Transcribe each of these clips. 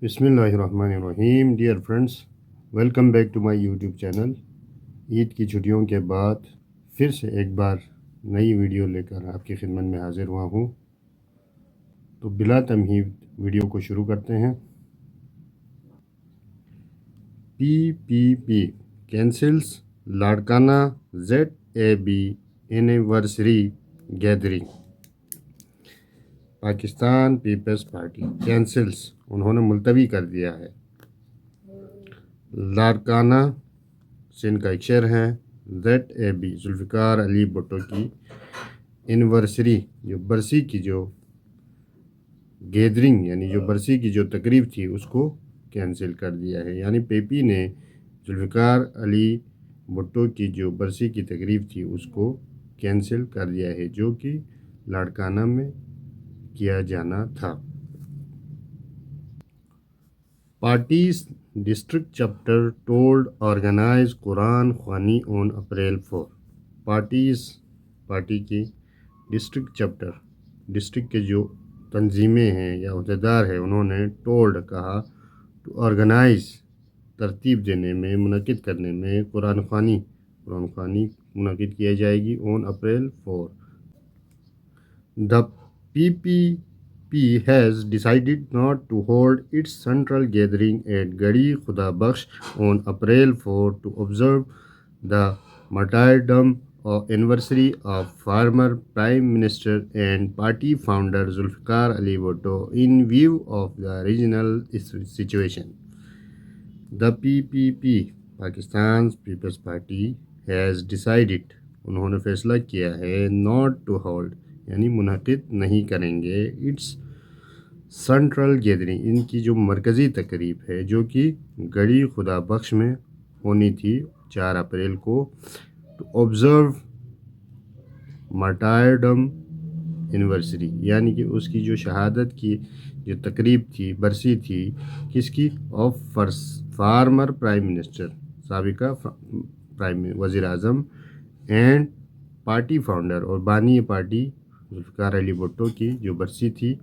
بسم اللہ الرحمن الرحیم. Dear friends, welcome back to my YouTube channel. Eid کی چھٹیوں کے بعد پھر سے ایک بار نئی ویڈیو لے کر آپ کی خدمت میں حاضر ہوا ہوں. تو بلا تمہید ویڈیو کو شروع کرتے ہیں. PPP cancels Larkana ZAB anniversary gathering. Pakistan Peoples Party cancels, انہوں نے ملتوی کر دیا ہے. لاڑکانہ سے ان کا ایک شعر ہے. ZAB ذوالفقار علی بھٹو کی اینیورسری جو برسی کی جو گیدرنگ یعنی جو برسی کی جو تقریب تھی اس کو کینسل کر دیا ہے. یعنی PPP نے ذوالفقار علی بھٹو کی جو برسی کی تقریب تھی اس کو کینسل کر دیا ہے، جو کہ لاڑکانہ میں کیا جانا تھا. Party's district chapter told organise Quran khwani on April 4. Party کی ڈسٹرکٹ چیپٹر، ڈسٹرکٹ کے جو تنظیمیں ہیں یا عہدیدار ہیں، انہوں نے ٹولڈ کہا ٹو آرگنائز ترتیب دینے میں، منعقد کرنے میں قرآن خوانی منعقد کیا جائے گی آن April 4. The PPP has decided not to hold its central gathering at Gadi Khuda Bakhsh on April 4 to observe the martyrdom anniversary of former Prime Minister and party founder Zulfikar Ali Bhutto in view of the regional situation. The PPP, Pakistan's People's Party, has decided، انہوں نے فیصلہ کیا ہے، not to hold یعنی منعقد نہیں کریں گے اٹس سینٹرل گیدرنگ، ان کی جو مرکزی تقریب ہے جو کہ گڑی خدا بخش میں ہونی تھی 4 اپریل کو، ٹو آبزرو مارٹائرڈم اینیورسری، یعنی کہ اس کی جو شہادت کی جو تقریب تھی، برسی تھی، کس کی؟ آف فارمر پرائم منسٹر، سابقہ وزیر اعظم، اینڈ پارٹی فاؤنڈر اور بانی پارٹی ذوالفقار علی بھٹو کی جو برسی تھی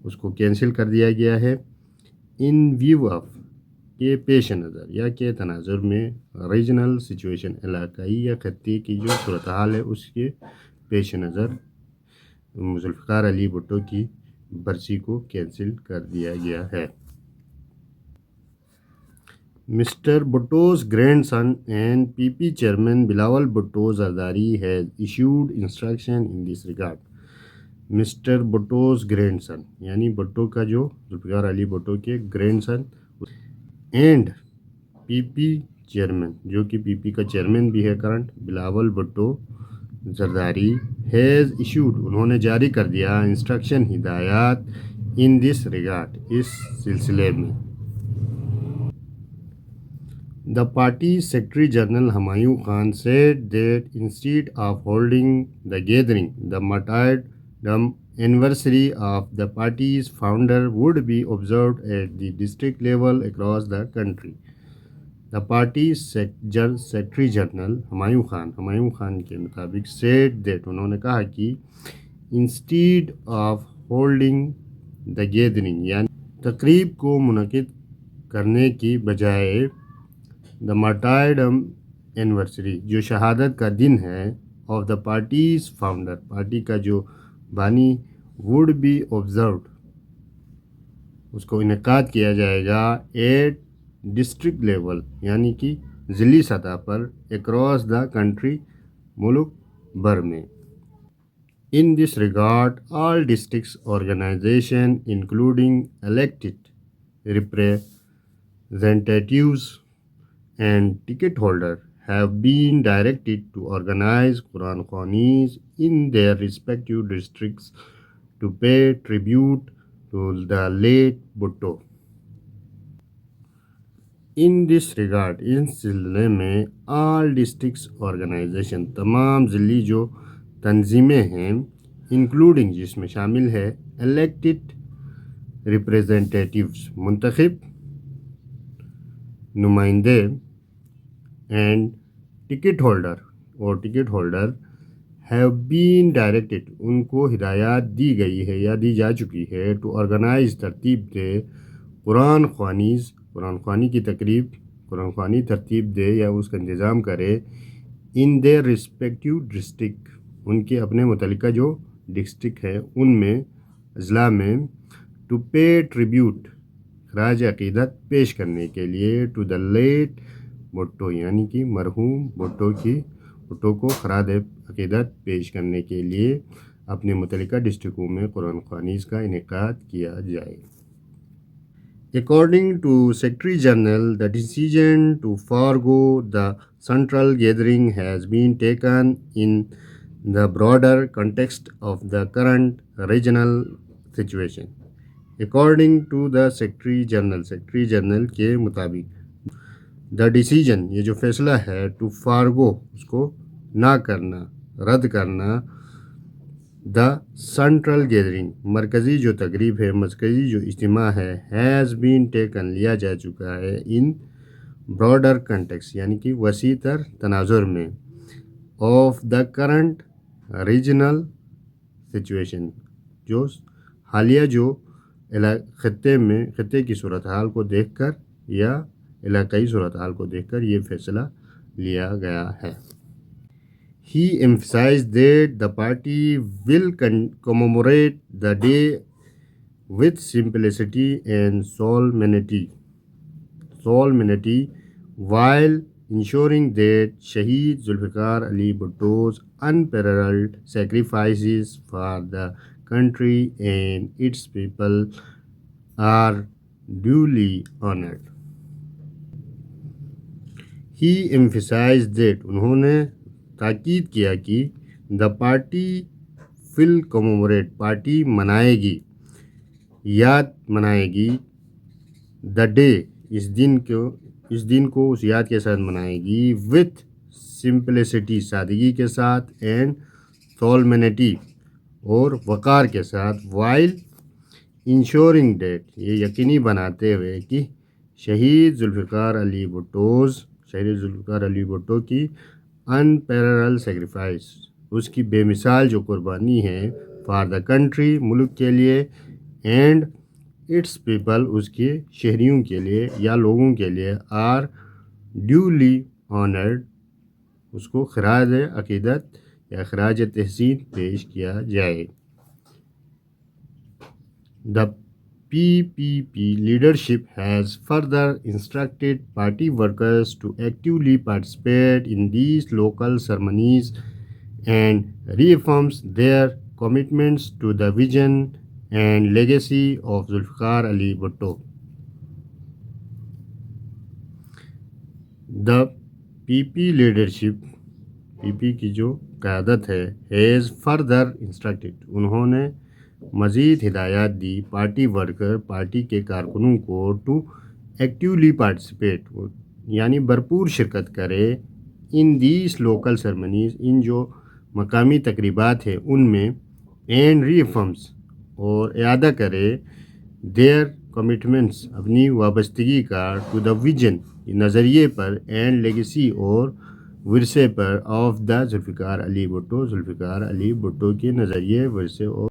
اس کو کینسل کر دیا گیا ہے. ان ویو آف کے پیش نظر یا کے تناظر میں ریجنل سچویشن، علاقائی یا خطے کی جو صورتحال ہے اس کے پیش نظر ذوالفقار علی بھٹو کی برسی کو کینسل کر دیا گیا ہے. Mr. Bhutto's grandson and PP chairman Bilawal Bhutto Zardari has issued instruction in this regard. Mr. Bhutto's grandson یعنی بھٹو کا جو ذوالفقار علی بھٹو کے grandson and PP chairman جو کہ PP کا چیئرمین بھی ہے current, Bilawal Bhutto Zardari, has issued انہوں نے جاری کر دیا انسٹرکشن ہدایات ان دس ریگارڈ اس سلسلے میں. The party's Secretary General Humayun Khan said that instead of holding the gathering, the martyrdom anniversary of the party's founder would be observed at the district level across the country. The party's Secretary General Humayun Khan کے مطابق said that انہوں نے کہا کہ instead of holding the gathering یعنی تقریب کو منعقد کرنے کی بجائے دا مارٹائرڈم اینیورسری جو شہادت کا دن ہے of the parties founder party کا جو بانی ووڈ بی آبزروڈ اس کو انعقاد کیا جائے گا ایٹ ڈسٹرکٹ لیول یعنی کہ ضلعی سطح پر اکراس دا کنٹری ملک بھر میں. In this regard, all districts organizations including elected representatives and ticket holders have been directed to organize Quran Khwanis in their respective districts to pay tribute to the late Bhutto. In this regard اس سلسلے میں all districts organization تمام ضلعی جو تنظیمیں ہیں including جس میں شامل ہے elected representatives منتخب نمائندے and ticket holder have been directed ان کو ہدایات دی گئی ہے یا دی جا چکی ہے ٹو آرگنائز ترتیب دے قرآن خوانی کی تقریب، قرآن خوانی ترتیب دے یا اس کا انتظام کرے ان دیر رسپیکٹیو ڈسٹرکٹ، ان کے اپنے متعلقہ جو ڈسٹرکٹ ہے ان میں اضلاع میں، ٹو پے ٹریبیوٹ خراج عقیدت پیش کرنے کے لیے، ٹو دا لیٹ بھٹو یعنی کہ مرحوم بھٹو کو خراج عقیدت پیش کرنے کے لیے اپنے متعلقہ ڈسٹرکوں میں قرآن خوانی کا انعقاد کیا جائے۔ According to Secretary General, the decision to forego the central gathering has been taken in the broader context of the current regional situation. According to the Secretary General کے مطابق the decision یہ جو فیصلہ ہے to forego اس کو نہ کرنا، رد کرنا، دا سینٹرل گیدرنگ مرکزی جو تقریب ہے، مرکزی جو اجتماع ہے، ہیز بین ٹیکن لیا جا چکا ہے، ان براڈر کنٹیکس یعنی کہ وسیع تر تناظر میں، of the current regional situation جو حالیہ جو خطے کی صورتحال کو دیکھ کر یا علاقائی صورتحال کو دیکھ کر یہ فیصلہ لیا گیا ہے۔ He emphasized that the party will commemorate the day with simplicity and solemnity while ensuring that Shaheed Zulfikar Ali Bhutto's unparalleled sacrifices for the country and its people are duly honored. He emphasized that انہوں نے تاکید کیا کہ the party will کمموریٹ party منائے گی، یاد منائے گی، دا ڈے اس دن کو اس یاد کے ساتھ منائے گی، وتھ سمپلسٹی سادگی کے ساتھ، اینڈ سولمنٹی اور وقار کے ساتھ، وائل انشورنگ ڈیٹ یہ یقینی بناتے ہوئے کہ شہید ذوالفقار علی بھٹو کی unparalleled sacrifice اس کی بے مثال جو قربانی ہے، فار دا کنٹری ملک کے لیے، اینڈ اٹس پیپل اس کے شہریوں کے لیے یا لوگوں کے لیے، آر ڈیولی آنرڈ اس کو خراج عقیدت یا خراج تحسین پیش کیا جائے۔ دا PPP leadership has further instructed party workers to actively participate in these local ceremonies and reaffirms their commitments to the vision and legacy of Zulfikar Ali Bhutto. The PP leadership PP کی جو قیادت ہے has further instructed انہوں نے مزید ہدایات دی party worker party کے کارکنوں کو ٹو ایکٹیولی پارٹیسپیٹ یعنی بھرپور شرکت کرے ان دیس لوکل سرمنیز ان جو مقامی تقریبات ہیں ان میں، اینڈ ریفرمز اور اعادہ کرے دیئر کمٹمنٹس اپنی وابستگی کا، ٹو دا ویژن نظریے پر، اینڈ لیگیسی اور ورثے پر، آف دا ذوالفقار علی بھٹو کے نظریے، ورثے اور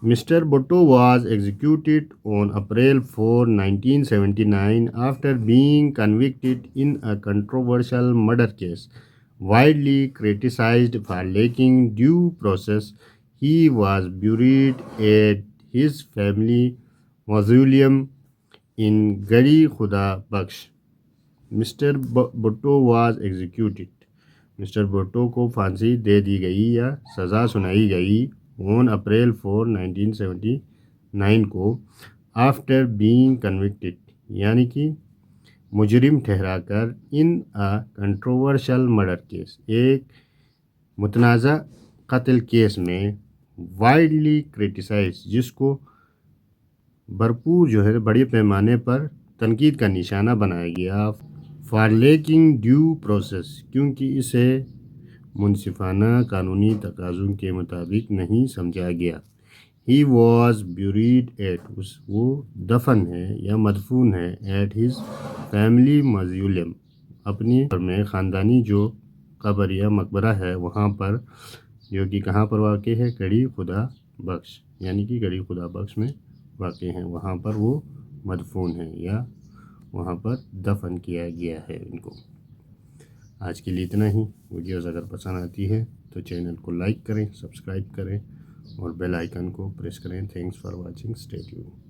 Mr. Bhutto was executed on April 4, 1979 after being convicted in a controversial murder case. Widely criticized for lacking due process, he was buried at his family mausoleum in Gadi Khuda Bakhsh. Mr. Bhutto was executed. Mr. Bhutto کو پھانسی دے دی گئی یا سزا سنائی گئی on April 4, 1979 کو، after being convicted یعنی کہ مجرم ٹھہرا کر، ان اے کنٹروورشل مرڈر کیس ایک متنازع قتل کیس میں، وائڈلی کرٹیسائز جس کو بھرپور جو ہے بڑے پیمانے پر تنقید کا نشانہ بنایا گیا، فار لیکنگ ڈیو پروسیس کیونکہ اسے منصفانہ قانونی تقاضوں کے مطابق نہیں سمجھا گیا۔ ہی واز بیوریڈ ایٹ وہ دفن ہے یا مدفون ہے، ایٹ ہز فیملی موزیولم اپنی میں خاندانی جو قبر یا مقبرہ ہے وہاں پر، جو کہ کہاں پر واقع ہے، گڑھی خدا بخش یعنی کہ گڑھی خدا بخش میں واقع ہیں، وہاں پر وہ مدفون ہیں یا وہاں پر دفن کیا گیا ہے ان کو۔ آج کے لیے اتنا ہی۔ ویڈیوز اگر پسند آتی ہے تو چینل کو لائک کریں، سبسکرائب کریں اور بیل آئیکن کو پریس کریں۔ Thanks for watching, stay tuned.